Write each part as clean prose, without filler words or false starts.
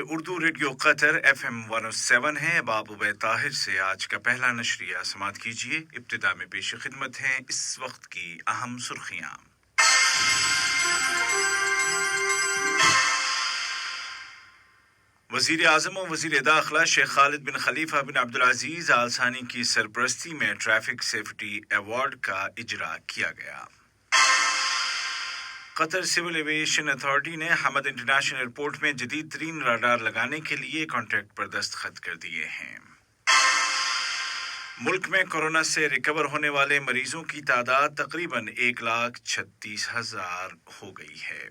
Urdu radio Qatar FM 107 है। अब आप उबैद ताहिर से आज का पहला नशरिया समात कीजिए। इब्तिदा में पेश खिदमत हैं इस वक्त की अहम सुर्खियां। वज़ीर आज़म और वज़ीर दाखिला शेख खालिद बिन खलीफा बिन अब्दुल अजीज आल सानी की सरपरस्ती में ट्रैफिक सेफ्टी अवार्ड का इजरा किया गया। कतर सिविल एविएशन अथॉरिटी ने हमद इंटरनेशनल एयरपोर्ट में जदीद तरीन राडार लगाने के लिए कॉन्ट्रैक्ट पर दस्तखत कर दिए हैं। मुल्क में कोरोना से रिकवर होने वाले मरीजों की तादाद तकरीबन 1,36,000 हो गई है।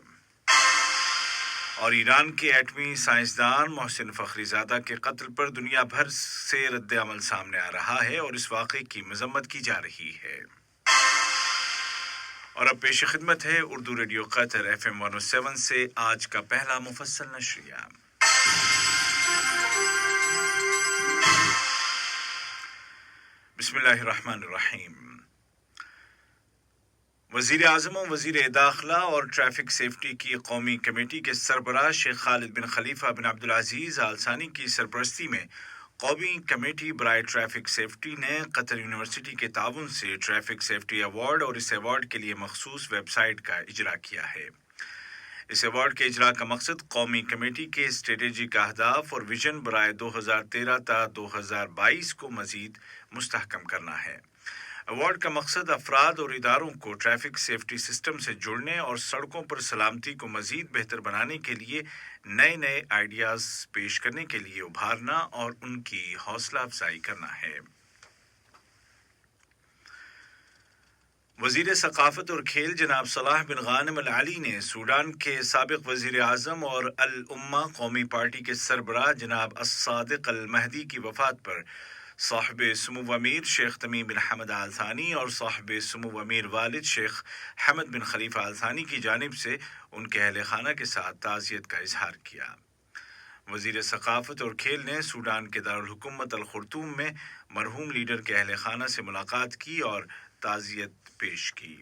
और ईरान के एटमी साइंसदान मोहसिन फखरीजादा के कत्ल पर दुनिया भर से रद्द अमल सामने आ रहा है और इस वाक़े की मजम्मत की जा रही है। और अब पेश खिदमत है उर्दू रेडियो कतर FM 107 से आज का पहला मुफस्सल नशरिया। बिस्मिल्लाहिर्रहमानिर्रहीम। वज़ीर आज़म और वज़ीर दाखिला और ट्रैफिक सेफ्टी की कौमी कमेटी के सरबराह शेख खालिद बिन खलीफा बिन अब्दुल अजीज आल सानी की सरपरस्ती में कौमी कमेटी बराए ट्रैफिक सेफ्टी ने कतर यूनिवर्सिटी के ताउन से ट्रैफिक सेफ्टी अवार्ड और इस अवार्ड के लिए मखसूस वेबसाइट का इजरा किया है। इस अवार्ड के इजरा का मकसद कौमी कमेटी के स्ट्रेटेजिक अहदाफ और विजन बराए 2013 ता 2022 को मजीद मुस्तहकम करना है। अवार्ड का मकसद अफराद और इदारों को ट्रैफिक सेफ्टी सिस्टम से जुड़ने और सड़कों पर सलामती को मजीद बेहतर बनाने के लिए नए नए आइडियाज़ पेश करने के लिए उभारना और उनकी हौसला अफजाई करना है। वज़ीर सकाफत और खेल जनाब सलाह बिन गानिम अल अली ने सूडान के साबिक वज़ीर आज़म और अल उम्मा कौमी पार्टी के सरबराह जनाब अस्सादिक अल महदी की वफ़ात पर साहिब सुमू अमीर शेख तमीम बिन हमद आल सानी और साहिब सुमू अमीर वालिद शेख हमद बिन खलीफा आल सानी की जानिब से उनके अहले खाना के साथ ताज़ियत का इजहार किया। वज़ीर सकाफत और खेल ने सूडान के दारुल हुकूमत अल खुर्तूम में मरहूम लीडर के अहले खाना से मुलाकात की और ताज़ियत पेश की।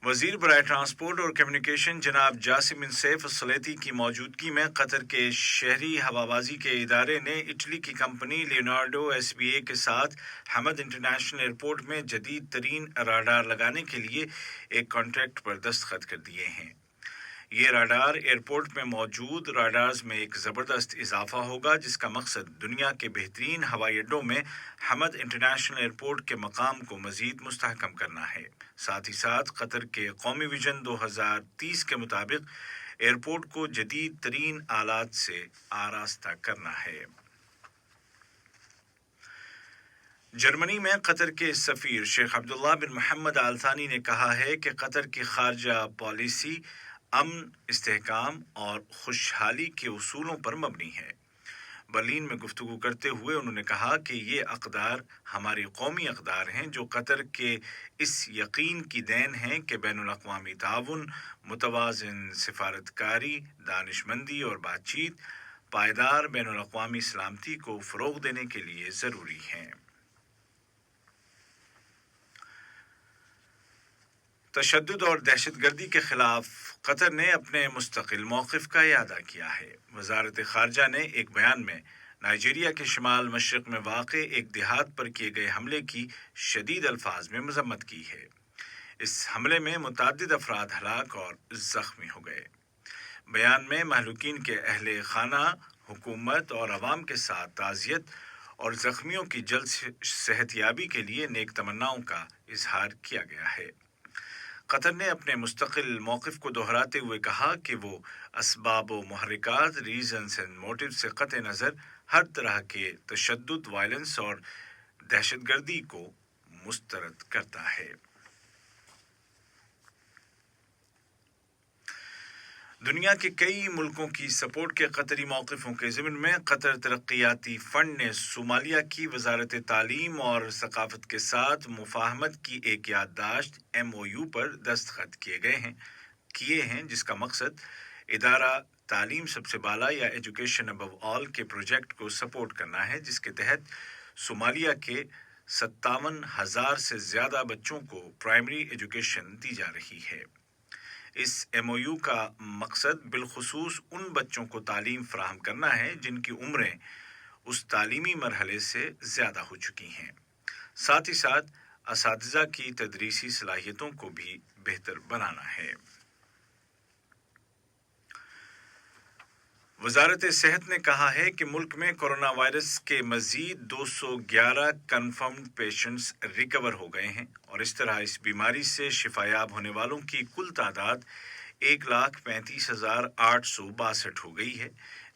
वज़ीर बराए ट्रांसपोर्ट और कम्युनिकेशन जनाब जासिम बिन सैफ सलेती की मौजूदगी में कतर के शहरी हवाबाजी के इदारे ने इटली की कंपनी लियोनार्डो SBA के साथ हमद इंटरनेशनल एयरपोर्ट में जदीद तरीन राडार लगाने के लिए एक कॉन्ट्रैक्ट पर दस्तखत कर दिए हैं। ये राडार एयरपोर्ट में मौजूद राडार्स में एक ज़बरदस्त इजाफा होगा, जिसका मकसद दुनिया के बेहतरीन हवाई अड्डों में हमद इंटरनेशनल एयरपोर्ट के मकाम को मज़ीद मुस्तहकम करना है। साथ ही साथ कतर के कौमी विजन 2030 के मुताबिक एयरपोर्ट को जदीद तरीन आलात से आरास्ता करना है। जर्मनी में कतर के सफ़ीर शेख अब्दुल्ला बिन मोहम्मद आल सानी ने कहा है कि कतर की खारजा पॉलिसी अमन, इस्तेहकाम और खुशहाली के उसूलों पर मबनी है। बर्लिन में गुफ्तगू करते हुए उन्होंने कहा कि ये अक़दार हमारे कौमी अक़दार हैं जो कतर के इस यकीन की देन हैं कि बैनुल अक़वामी ताउन, मुतवाज़िन सिफारतकारी, दानिशमंदी और बातचीत पायदार बैनुल अक़वामी सलामती को फ़रोग़ देने के लिए ज़रूरी हैं। तशद्दुद और दहशतगर्दी के खिलाफ कतर ने अपने मुस्तकिल मौक़िफ़ का इआदा किया है। वज़ारत ख़ारजा ने एक बयान में नाइजीरिया के शिमाल मशरिक़ में वाक़े एक देहात पर किए गए हमले की शदीद अल्फाज में मज़म्मत की है। इस हमले में मुतअद्दिद अफराद हलाक और ज़ख्मी हो गए। बयान में महलूकीन के अहले खाना, हुकूमत और अवाम के साथ ताज़ियत और ज़ख्मियों की जल्द सेहतयाबी के लिए नेक तमन्नाओं का इजहार किया गया है। कतर ने अपने मुस्तकिल मौक़िफ़ को दोहराते हुए कहा कि वो असबाब व मुहर्रिकात, रीज़न्स एंड मोटिव से क़त्ए नज़र हर तरह के तशद्दुद, वायलेंस और दहशतगर्दी को मुस्तरद करता है। दुनिया के कई मुल्कों की सपोर्ट के कतरी मौक़िफ़ों के ज़िम्न में कतर तरक्याती फ़ंड ने सोमालिया की वज़ारत तालीम और सकाफ़त के साथ मुफ़ाहमत की एक याददाश्त MOU पर दस्तखत किए हैं जिसका मकसद इदारा तालीम सबसे बाला या एजुकेशन अबव ऑल के प्रोजेक्ट को सपोर्ट करना है, जिसके तहत सोमालिया के 57,000 से ज़्यादा बच्चों को प्राइमरी एजुकेशन दी जा रही है। इस MOU का मकसद बिलखुसूस उन बच्चों को तालीम फराहम करना है जिनकी उम्रें उस तालीमी मरहले से ज़्यादा हो चुकी हैं। साथ ही साथ असातिज़ा की तदरीसी सलाहियतों को भी बेहतर बनाना है। वजारत सेहत ने कहा है कि मुल्क में कोरोना वायरस के मजीद 211 कन्फर्म्ड पेशेंट्स रिकवर हो गए हैं और इस तरह इस बीमारी से शिफायाब होने वालों की कुल तादाद 1,35,862 हो गई है,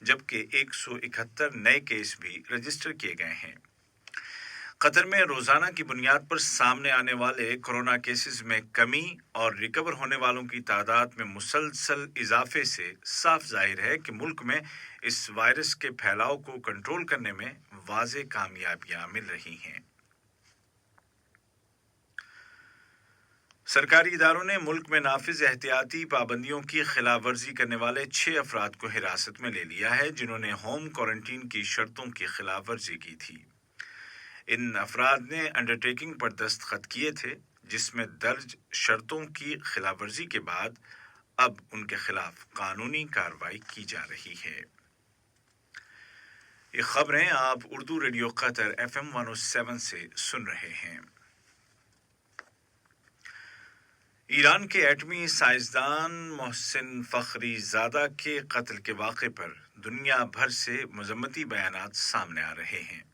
जबकि 171 नए केस भी रजिस्टर किए गए हैं। कतर में रोजाना की बुनियाद पर सामने आने वाले कोरोना केसेस में कमी और रिकवर होने वालों की तादाद में मुसलसल इजाफे से साफ जाहिर है कि मुल्क में इस वायरस के फैलाव को कंट्रोल करने में वाज़ेह कामयाबियां मिल रही हैं। सरकारी इदारों ने मुल्क में नाफिज एहतियाती पाबंदियों की खिलाफ वर्जी करने वाले 6 अफराद को हिरासत में ले लिया है, जिन्होंने होम क्वारंटीन की शर्तों की खिलाफ वर्जी की थी। इन अफराद ने अंडरटेकिंग पर दस्तखत किए थे, जिसमें दर्ज शर्तों की खिलाफवर्जी के बाद अब उनके खिलाफ कानूनी कार्रवाई की जा रही है। ये खबरें आप उर्दू रेडियो कतर FM 107 से सुन रहे हैं। ईरान के एटमी साइंसदान मोहसिन फखरीजादा के कत्ल के वाक़े पर दुनिया भर से मजम्मती बयानात सामने आ रहे हैं।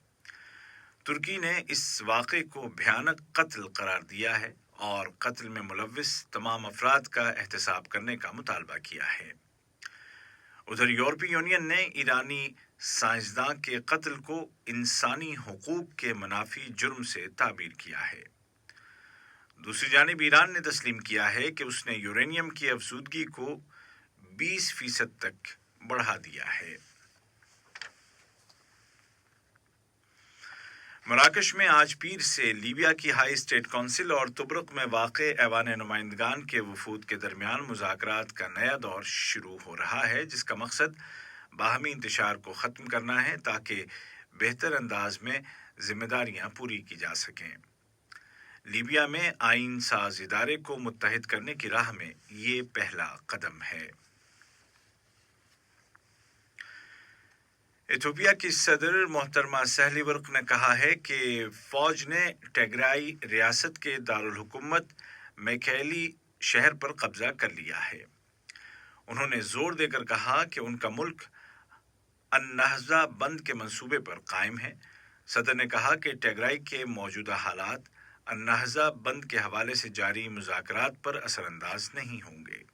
तुर्की ने इस वाक़े को भयानक कत्ल करार दिया है और कत्ल में मुलव्विस तमाम अफराद का एहतसाब करने का मुतालबा किया है। उधर यूरोपीय यूनियन ने ईरानी साइंसदान के कत्ल को इंसानी हुकूक के मनाफी जुर्म से ताबीर किया है। दूसरी जानिब ईरान ने तस्लीम किया है कि उसने यूरेनियम की अफजूदगी को 20% तक बढ़ा दिया है। मराकश में आज पीर से लीबिया की हाई स्टेट काउंसिल और तुब्रुक में वाक़े ऐवान नुमाइंदगान के वफूद के दरमियान मुज़ाकरात का नया दौर शुरू हो रहा है, जिसका मकसद बाहमी इंतशार को ख़त्म करना है ताकि बेहतर अंदाज में जिम्मेदारियां पूरी की जा सकें। लीबिया में आइन साज इदारे को मुत्तहिद करने की राह में ये पहला कदम है। इथियोपिया की सदर मोहतरमा सहली वर्क ने कहा है कि फौज ने टिग्राई रियासत के दारुल हुकूमत मेकैली शहर पर कब्जा कर लिया है। उन्होंने जोर देकर कहा कि उनका मुल्क अन-नहज़ा बंद के मंसूबे पर कायम है। सदर ने कहा कि टिग्राई के मौजूदा हालात अन-नहज़ा बंद के हवाले से जारी मुज़ाकरात पर असरअंदाज नहीं होंगे।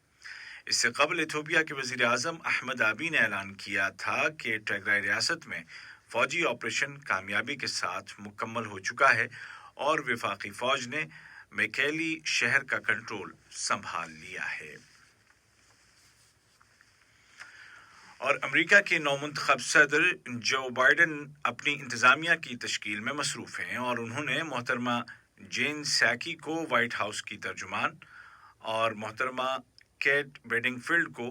इससे कबल इथियोपिया के वज़ीर आज़म अहमद आबी ने ऐलान किया था कि टिग्राई रियासत में फौजी ऑपरेशन कामयाबी के साथ मुकम्मल हो चुका है और वफाकी फौज ने मेकैली शहर का कंट्रोल संभाल लिया है। और अमेरिका के नौमुंतखब सदर जो बाइडन अपनी इंतजामिया की तश्कील में मसरूफ़ हैं और उन्होंने मोहतरमा जेन सैकी को व्हाइट हाउस की तर्जुमान और मोहतरमा केट बेडिंगफील्ड को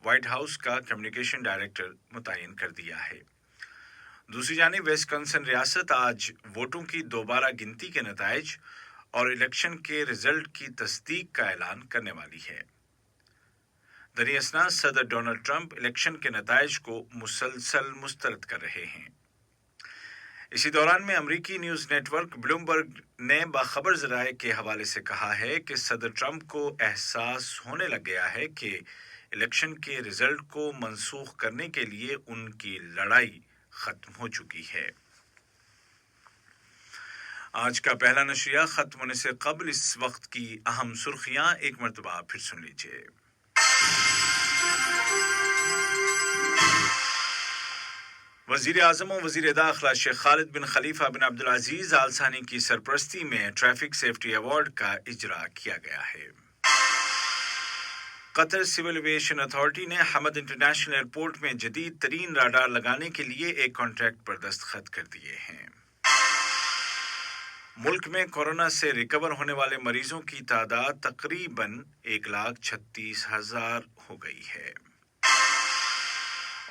व्हाइट हाउस का कम्युनिकेशन डायरेक्टर मुतय्यन कर दिया है। दूसरी जानिब विस्कॉन्सिन रियासत आज वोटों की दोबारा गिनती के नताइज और इलेक्शन के रिजल्ट की तस्दीक का ऐलान करने वाली है। दरअसल सदर डोनाल्ड ट्रंप इलेक्शन के नताइज को मुसलसल मुस्तरद कर रहे हैं। इसी दौरान में अमरीकी न्यूज़ नेटवर्क ब्लूमबर्ग ने बाखबर ज़राए के हवाले से कहा है कि सदर ट्रंप को एहसास होने लग गया है कि इलेक्शन के रिजल्ट को मनसूख करने के लिए उनकी लड़ाई ख़त्म हो चुकी है। आज का पहला नशरिया ख़त्म होने से कबल इस वक्त की अहम सुर्खियां एक मरतबा फिर सुन लीजिए। वज़ीर आज़म और वज़ीर दाखिला शेख खालिद बिन खलीफा बिन अब्दुल अजीज़ आल सानी की सरपरस्ती में ट्रैफिक सेफ्टी अवार्ड का इजरा किया गया है। कतर सिविल एविएशन अथॉरिटी ने हमद इंटरनेशनल एयरपोर्ट में जदीद तरीन राडार लगाने के लिए एक कॉन्ट्रैक्ट पर दस्तखत कर दिए हैं। मुल्क में कोरोना से रिकवर होने वाले मरीजों की तादाद तकरीबन 1,36,000 हो गई है।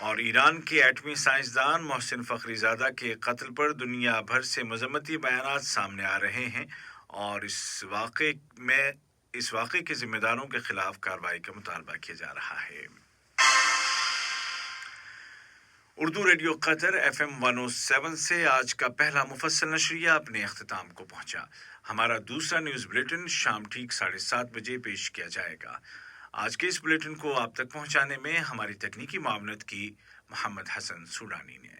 और ईरान के एटमी साइंसदान मोहसिन फखरीजादा के कत्ल पर दुनिया भर से मजम्मती बयानात सामने आ रहे हैं और इस वाक़े में اس واقعے کے ذمہ داروں کے خلاف کارروائی کا مطالبہ کیا جا رہا ہے۔ اردو ریڈیو قطر FM 107 سے آج کا پہلا مفصل نشریہ اپنے اختتام کو پہنچا۔ ہمارا دوسرا نیوز بلیٹن شام ٹھیک 7:30 بجے پیش کیا جائے گا۔ آج کے اس بلیٹن کو آپ تک پہنچانے میں ہماری تکنیکی معاونت کی محمد حسن سوڈانی نے۔